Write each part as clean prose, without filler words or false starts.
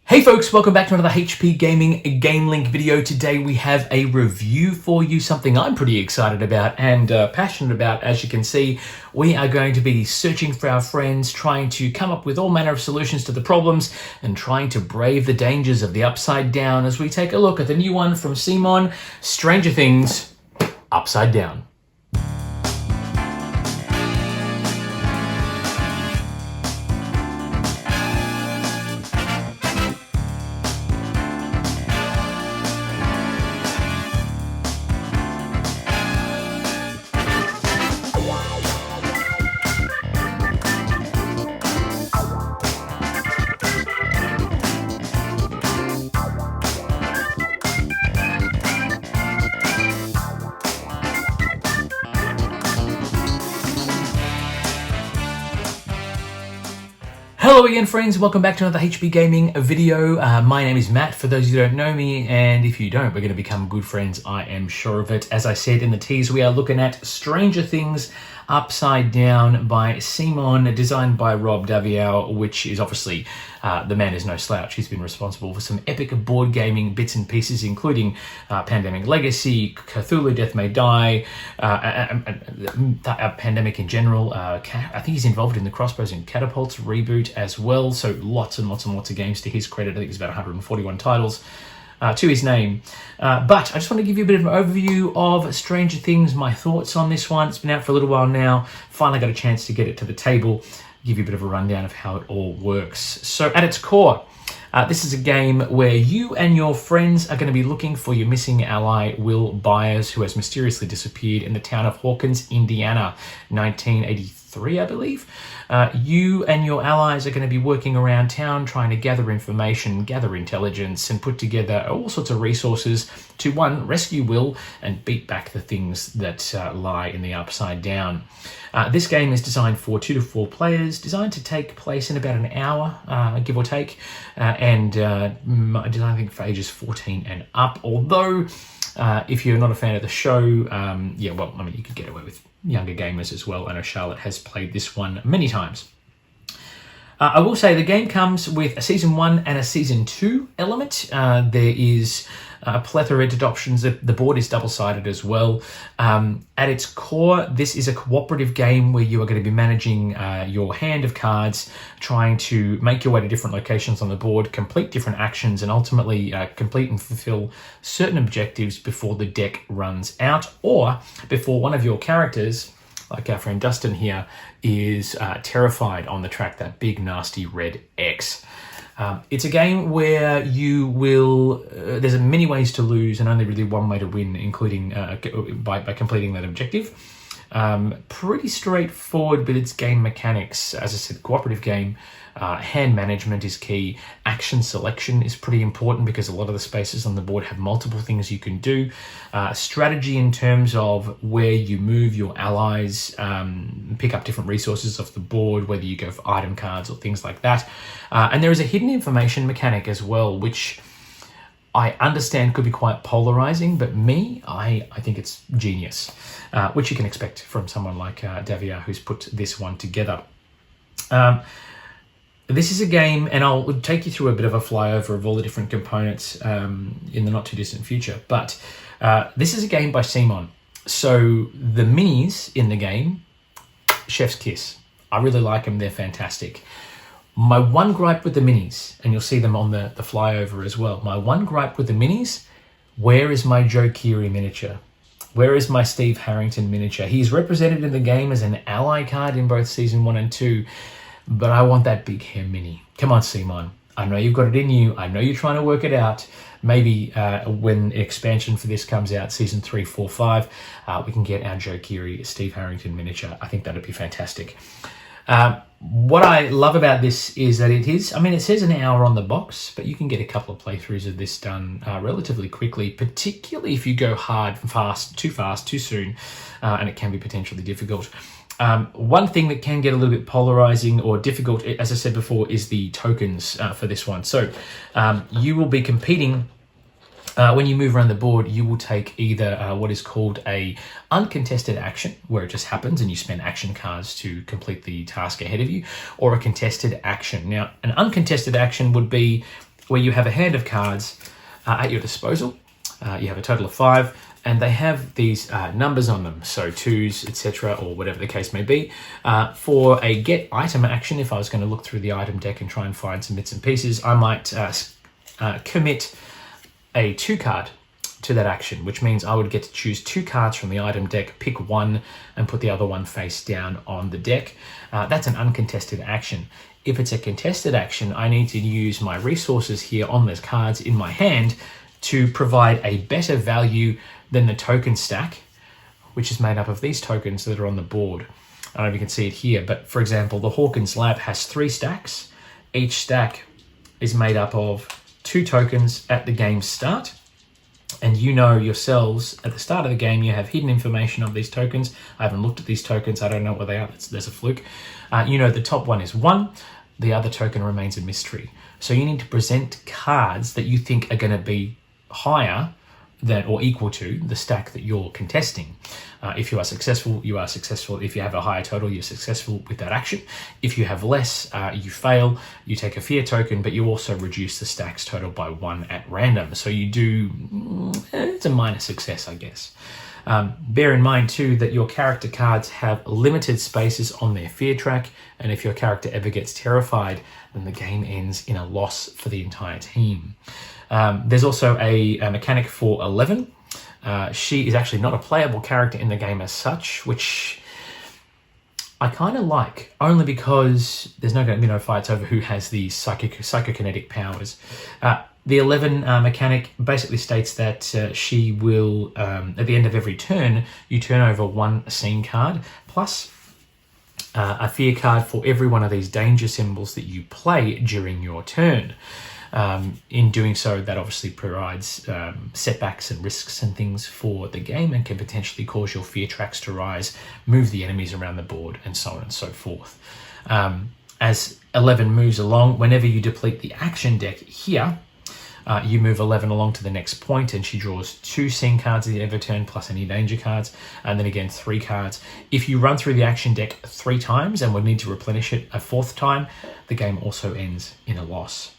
Hey folks, welcome back to another HP Gaming GameLINK video. Today we have a review for you, something I'm pretty excited about and passionate about. As you can see, we are going to be searching for our friends, trying to come up with all manner of solutions to the problems and trying to brave the dangers of the Upside Down as we take a look at the new one from CMON, Stranger Things, Upside Down. Hello again friends, welcome back to another HP Gaming video. My name is Matt, for those of you who don't know me, and if you don't, we're going to become good friends, I am sure of it. As I said in the tease, we are looking at Stranger Things Upside Down by CMON, designed by Rob Daviau, which is obviously, the man is no slouch. He's been responsible for some epic board gaming bits and pieces, including Pandemic Legacy, Cthulhu Death May Die, Pandemic in general. I think he's involved in the Crossbows and Catapults reboot as well, so lots and lots and lots of games to his credit. I think it's about 141 titles to his name. But I just want to give you a bit of an overview of Stranger Things, my thoughts on this one. It's been out for a little while now. Finally got a chance to get it to the table, give you a bit of a rundown of how it all works. So at its core, this is a game where you and your friends are going to be looking for your missing ally, Will Byers, who has mysteriously disappeared in the town of Hawkins, Indiana, 1983, I believe. You and your allies are going to be working around town trying to gather information, gather intelligence, and put together all sorts of resources to, one, rescue Will and beat back the things that lie in the Upside Down. This game is designed for 2 to 4 players, designed to take place in about an hour, give or take, and designed, I think, for ages 14 and up. Although, if you're not a fan of the show, yeah, well, I mean, you could get away with younger gamers as well. I know Charlotte has played this one many times. I will say the game comes with a Season 1 and a Season 2 element. There is a plethora of options. The board is double-sided as well. At its core, this is a cooperative game where you are going to be managing your hand of cards, trying to make your way to different locations on the board, complete different actions, and ultimately complete and fulfill certain objectives before the deck runs out, or before one of your characters, like our friend Dustin here, is terrified on the track, that big nasty red X. It's a game where you will, there's many ways to lose and only really one way to win, including by completing that objective. Pretty straightforward, but it's game mechanics. As I said, cooperative game. Hand management is key. Action selection is pretty important because a lot of the spaces on the board have multiple things you can do. Strategy in terms of where you move your allies, pick up different resources off the board, whether you go for item cards or things like that. And there is a hidden information mechanic as well, which I understand could be quite polarizing, but I think it's genius, which you can expect from someone like Daviau, who's put this one together. This is a game, and I'll take you through a bit of a flyover of all the different components in the not too distant future, but this is a game by CMON. So the minis in the game, chef's kiss. I really like them, they're fantastic. My one gripe with the minis, and you'll see them on the flyover as well, my one gripe with the minis, where is my Joe Keery miniature? Where is my Steve Harrington miniature? He's represented in the game as an ally card in both Season 1 and 2, but I want that big hair mini. Come on, CMON. I know you've got it in you. I know you're trying to work it out. Maybe when expansion for this comes out, Season 3, 4, 5, we can get our Joe Keery, Steve Harrington miniature. I think that'd be fantastic. What I love about this is that it says an hour on the box, but you can get a couple of playthroughs of this done relatively quickly, particularly if you go hard, fast, too soon, and it can be potentially difficult. One thing that can get a little bit polarizing or difficult, as I said before, is the tokens for this one. So you will be competing When you move around the board, you will take either what is called a uncontested action, where it just happens and you spend action cards to complete the task ahead of you, or a contested action. Now, an uncontested action would be where you have a hand of cards at your disposal. You have a total of 5, and they have these numbers on them, so 2s, etc., or whatever the case may be. For a get item action, if I was going to look through the item deck and try and find some bits and pieces, I might commit a 2 card to that action, which means I would get to choose 2 cards from the item deck, pick one, and put the other one face down on the deck. That's an uncontested action. If it's a contested action, I need to use my resources here on those cards in my hand to provide a better value than the token stack, which is made up of these tokens that are on the board. I don't know if you can see it here, but for example, the Hawkins Lab has 3 stacks. Each stack is made up of 2 tokens at the game's start. And you know yourselves, at the start of the game, you have hidden information of these tokens. I haven't looked at these tokens. I don't know what they are. There's a fluke. You know the top one is 1. The other token remains a mystery. So you need to present cards that you think are going to be higher than or equal to the stack that you're contesting. If you are successful, you are successful. If you have a higher total, you're successful with that action. If you have less, you fail. You take a fear token, but you also reduce the stack's total by 1 at random. So you do, it's a minor success, I guess. Bear in mind too that your character cards have limited spaces on their fear track, and if your character ever gets terrified, then the game ends in a loss for the entire team. There's also a mechanic for 11. She is actually not a playable character in the game as such, which I kind of like, only because there's going to be no fights over who has the psychokinetic powers. The 11 mechanic basically states that she will, at the end of every turn, you turn over 1 scene card, plus a fear card for every one of these danger symbols that you play during your turn. In doing so, that obviously provides setbacks and risks and things for the game, and can potentially cause your fear tracks to rise, move the enemies around the board, and so on and so forth. As 11 moves along, whenever you deplete the action deck here, you move 11 along to the next point, and she draws 2 scene cards at the end of a turn, plus any danger cards, and then again 3 cards. If you run through the action deck 3 times and would need to replenish it a 4th time, the game also ends in a loss.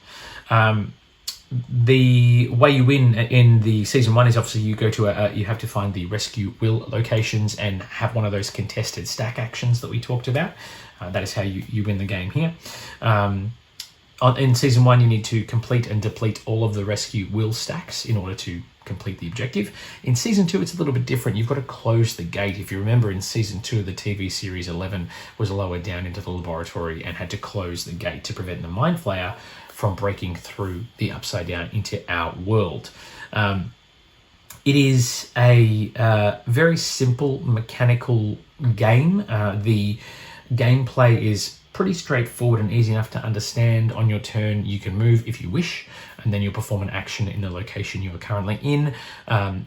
The way you win in the season 1 is obviously you go to you have to find the rescue will locations and have one of those contested stack actions that we talked about. That is how you win the game here. In season 1, you need to complete and deplete all of the rescue will stacks in order to complete the objective. In season 2, it's a little bit different. You've got to close the gate. If you remember, in season 2 of the TV series, 11 was lowered down into the laboratory and had to close the gate to prevent the Mind Flayer from breaking through the Upside Down into our world. It is a very simple mechanical game. The gameplay is pretty straightforward and easy enough to understand. On your turn, you can move if you wish, and then you'll perform an action in the location you are currently in,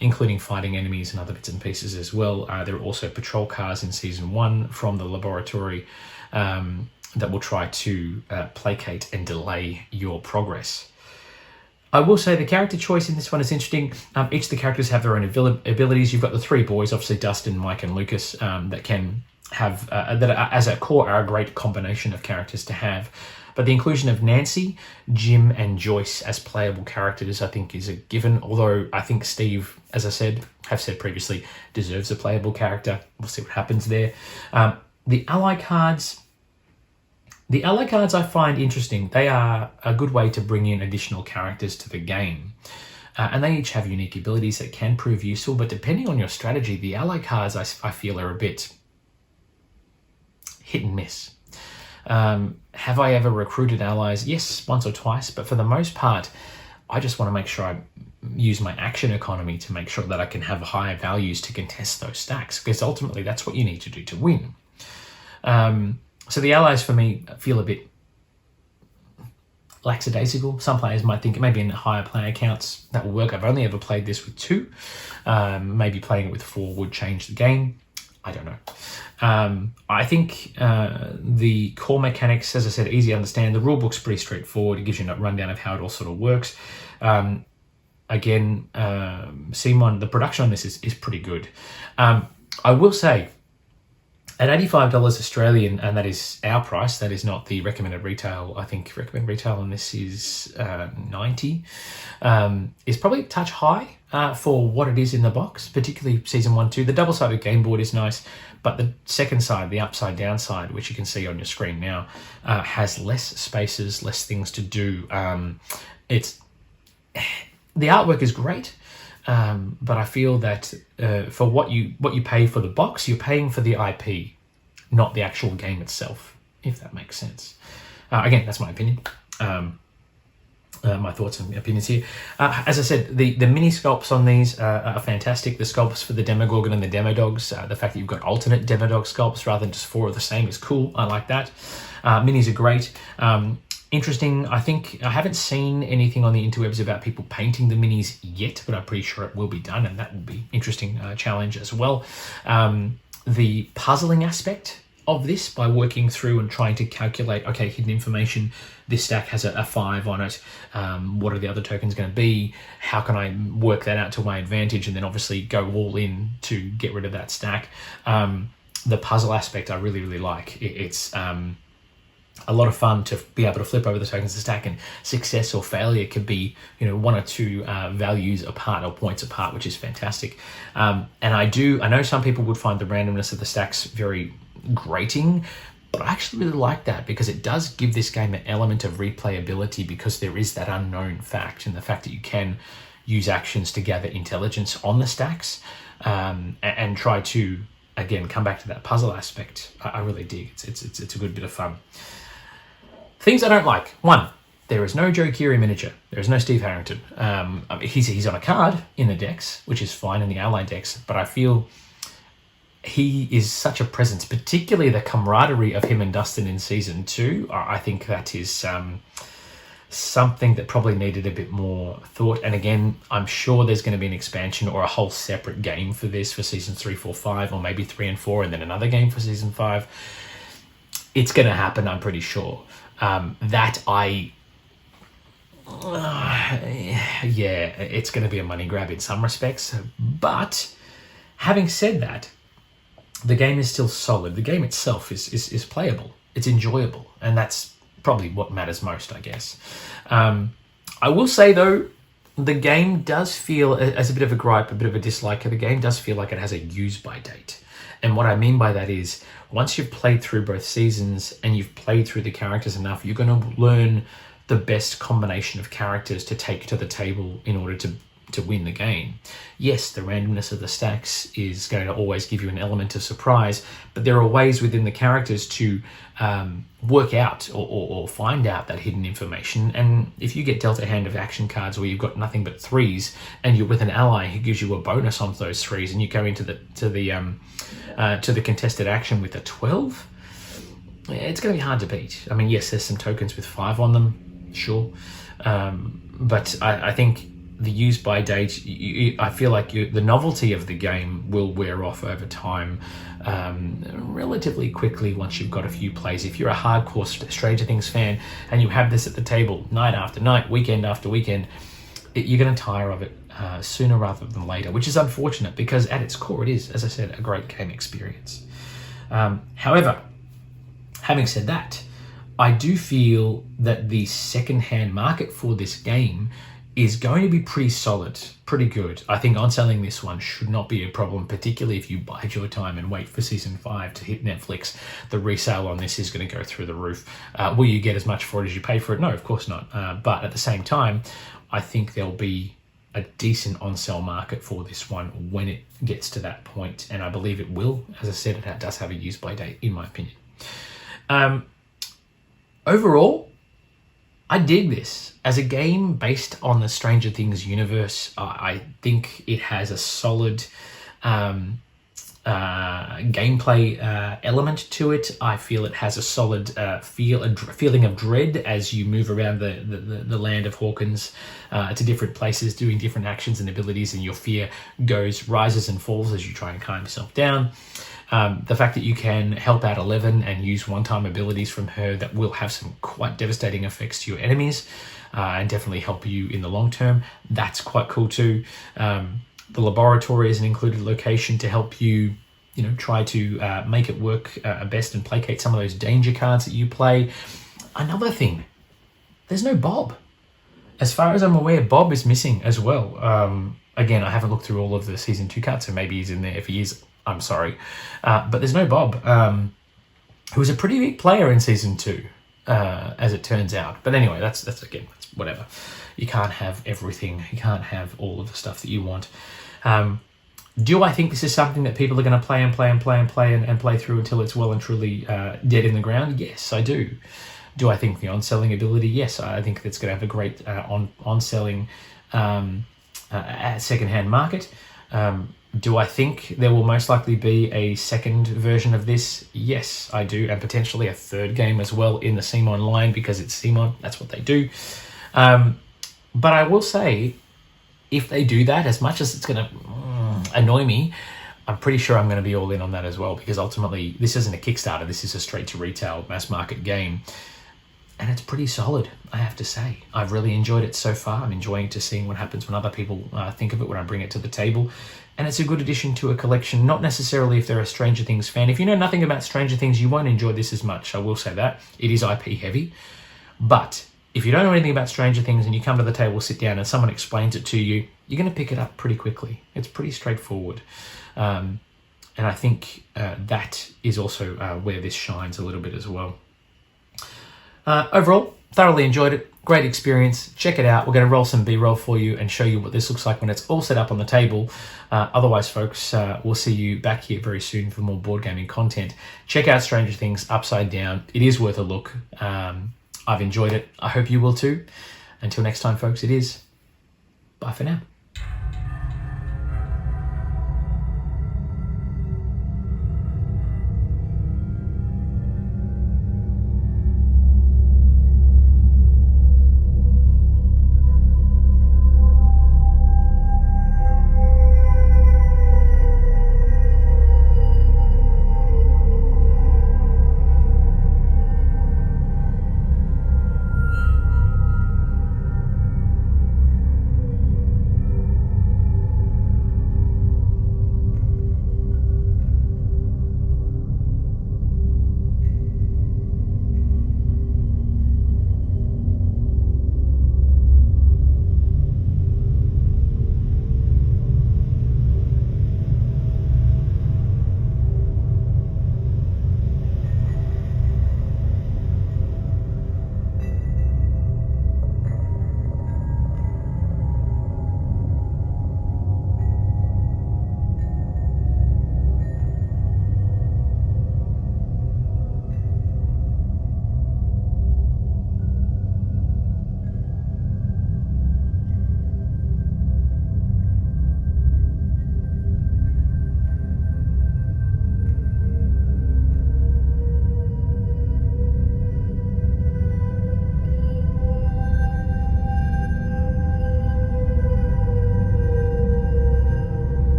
including fighting enemies and other bits and pieces as well. There are also patrol cars in season 1 from the laboratory that will try to placate and delay your progress. I will say the character choice in this one is interesting. Each of the characters have their own abilities. You've got the 3 boys, obviously Dustin, Mike, and Lucas, that can have that are, as a core, are a great combination of characters to have. But the inclusion of Nancy, Jim, and Joyce as playable characters, I think, is a given. Although I think Steve, as I have said previously, deserves a playable character. We'll see what happens there. The ally cards. The ally cards I find interesting. They are a good way to bring in additional characters to the game. And they each have unique abilities that can prove useful, but depending on your strategy, the ally cards I feel are a bit hit and miss. Have I ever recruited allies? Yes, once or twice, but for the most part, I just want to make sure I use my action economy to make sure that I can have higher values to contest those stacks, because ultimately that's what you need to do to win. So the allies for me feel a bit lackadaisical. Some players might think maybe in higher player counts that will work. I've only ever played this with 2. Maybe playing it with 4 would change the game. I don't know. I think the core mechanics, as I said, easy to understand. The rulebook's pretty straightforward. It gives you a rundown of how it all sort of works. Again, CMON, the production on this is pretty good. I will say, At $85 Australian, and that is our price, that is not the recommended retail. I think recommended retail on this is 90, is probably a touch high for what it is in the box, particularly Season 1, 2. The double-sided game board is nice, but the second side, the upside down side, which you can see on your screen now, has less spaces, less things to do. The artwork is great. But I feel that for what you pay for the box, you're paying for the IP, not the actual game itself, if that makes sense. Again, that's my opinion. My thoughts and opinions here. As I said, the mini sculpts on these are fantastic. The sculpts for the Demogorgon and the Demodogs, the fact that you've got alternate Demodog sculpts rather than just 4 of the same is cool. I like that. Minis are great. Interesting. I think I haven't seen anything on the interwebs about people painting the minis yet, but I'm pretty sure it will be done, and that will be interesting challenge as well. The puzzling aspect of this, by working through and trying to calculate, okay, hidden information, this stack has a 5 on it. What are the other tokens going to be? How can I work that out to my advantage? And then obviously go all in to get rid of that stack. The puzzle aspect I really, really like. It's a lot of fun to be able to flip over the tokens to stack, and success or failure could be, 1 or 2 values apart or points apart, which is fantastic. And I know some people would find the randomness of the stacks very grating, but I actually really like that, because it does give this game an element of replayability, because there is that unknown fact, and the fact that you can use actions to gather intelligence on the stacks, and try to, again, come back to that puzzle aspect. I really dig. It's a good bit of fun. Things I don't like. 1, there is no Joe Keery miniature. There is no Steve Harrington. He's on a card in the decks, which is fine in the allied decks, but I feel he is such a presence, particularly the camaraderie of him and Dustin in Season 2. I think that is something that probably needed a bit more thought. And again, I'm sure there's going to be an expansion or a whole separate game for this for Seasons 3, 4, 5, or maybe 3 and 4, and then another game for Season 5. It's going to happen, I'm pretty sure. It's going to be a money grab in some respects. But having said that, the game is still solid. The game itself is playable. It's enjoyable. And that's probably what matters most, I guess. I will say, though, the game does feel, as a bit of a gripe, a bit of a dislike, the game does feel like it has a use-by date. And what I mean by that is, once you've played through both seasons and you've played through the characters enough, you're going to learn the best combination of characters to take to the table in order to win the game. Yes, the randomness of the stacks is going to always give you an element of surprise, but there are ways within the characters to work out or find out that hidden information. And if you get dealt a hand of action cards where you've got nothing but 3s, and you're with an ally who gives you a bonus on those 3s, and you go into the contested action with a 12, it's going to be hard to beat. I mean, yes, there's some tokens with 5 on them, sure, but I think the use by date, I feel like the novelty of the game will wear off over time relatively quickly once you've got a few plays. If you're a hardcore Stranger Things fan and you have this at the table night after night, weekend after weekend, you're going to tire of it sooner rather than later, which is unfortunate, because at its core it is, as I said, a great game experience. However, having said that, I do feel that the second-hand market for this game is going to be pretty solid, pretty good. I think on selling this one should not be a problem, particularly if you bide your time and wait for Season 5 to hit Netflix. The resale on this is going to go through the roof. Will you get as much for it as you pay for it? No, of course not. But at the same time, I think there'll be a decent on-sale market for this one when it gets to that point, and I believe it will. As I said, it does have a use-by date, in my opinion. Overall, I dig this. As a game based on the Stranger Things universe, I think it has a solid gameplay element to it. I feel it has a solid feeling of dread as you move around the land of Hawkins to different places, doing different actions and abilities, and your fear rises and falls as you try and calm yourself down. The fact that you can help out 11 and use one-time abilities from her that will have some quite devastating effects to your enemies and definitely help you in the long term, that's quite cool too. The laboratory is an included location to help you, try to make it work best and placate some of those danger cards that you play. Another thing, there's no Bob. As far as I'm aware, Bob is missing as well. Again, I haven't looked through all of the Season 2 cards, so maybe he's in there. If he is, I'm sorry. But there's no Bob, who was a pretty big player in Season 2, as it turns out. But anyway, that's whatever. You can't have everything. You can't have all of the stuff that you want. Do I think this is something that people are going to play and play through until it's well and truly dead in the ground? Yes, I do. Do I think the on-selling ability? Yes, I think it's going to have a great on-selling second-hand market. Do I think there will most likely be a second version of this? Yes, I do, and potentially a third game as well in the CMON line, because it's CMON, that's what they do. But I will say, if they do that, as much as it's going to annoy me, I'm pretty sure I'm going to be all in on that as well, because ultimately this isn't a Kickstarter, this is a straight-to-retail mass-market game. And it's pretty solid, I have to say. I've really enjoyed it so far. I'm enjoying to seeing what happens when other people think of it, when I bring it to the table. And it's a good addition to a collection, not necessarily if they're a Stranger Things fan. If you know nothing about Stranger Things, you won't enjoy this as much, I will say that. It is IP heavy. But if you don't know anything about Stranger Things and you come to the table, sit down, and someone explains it to you, you're going to pick it up pretty quickly. It's pretty straightforward. And I think that is also where this shines a little bit as well. Overall, thoroughly enjoyed it. Great experience. Check it out. We're going to roll some B-roll for you and show you what this looks like when it's all set up on the table. Otherwise, folks, we'll see you back here very soon for more board gaming content. Check out Stranger Things Upside Down. It is worth a look. I've enjoyed it. I hope you will too. Until next time, folks, it is bye for now.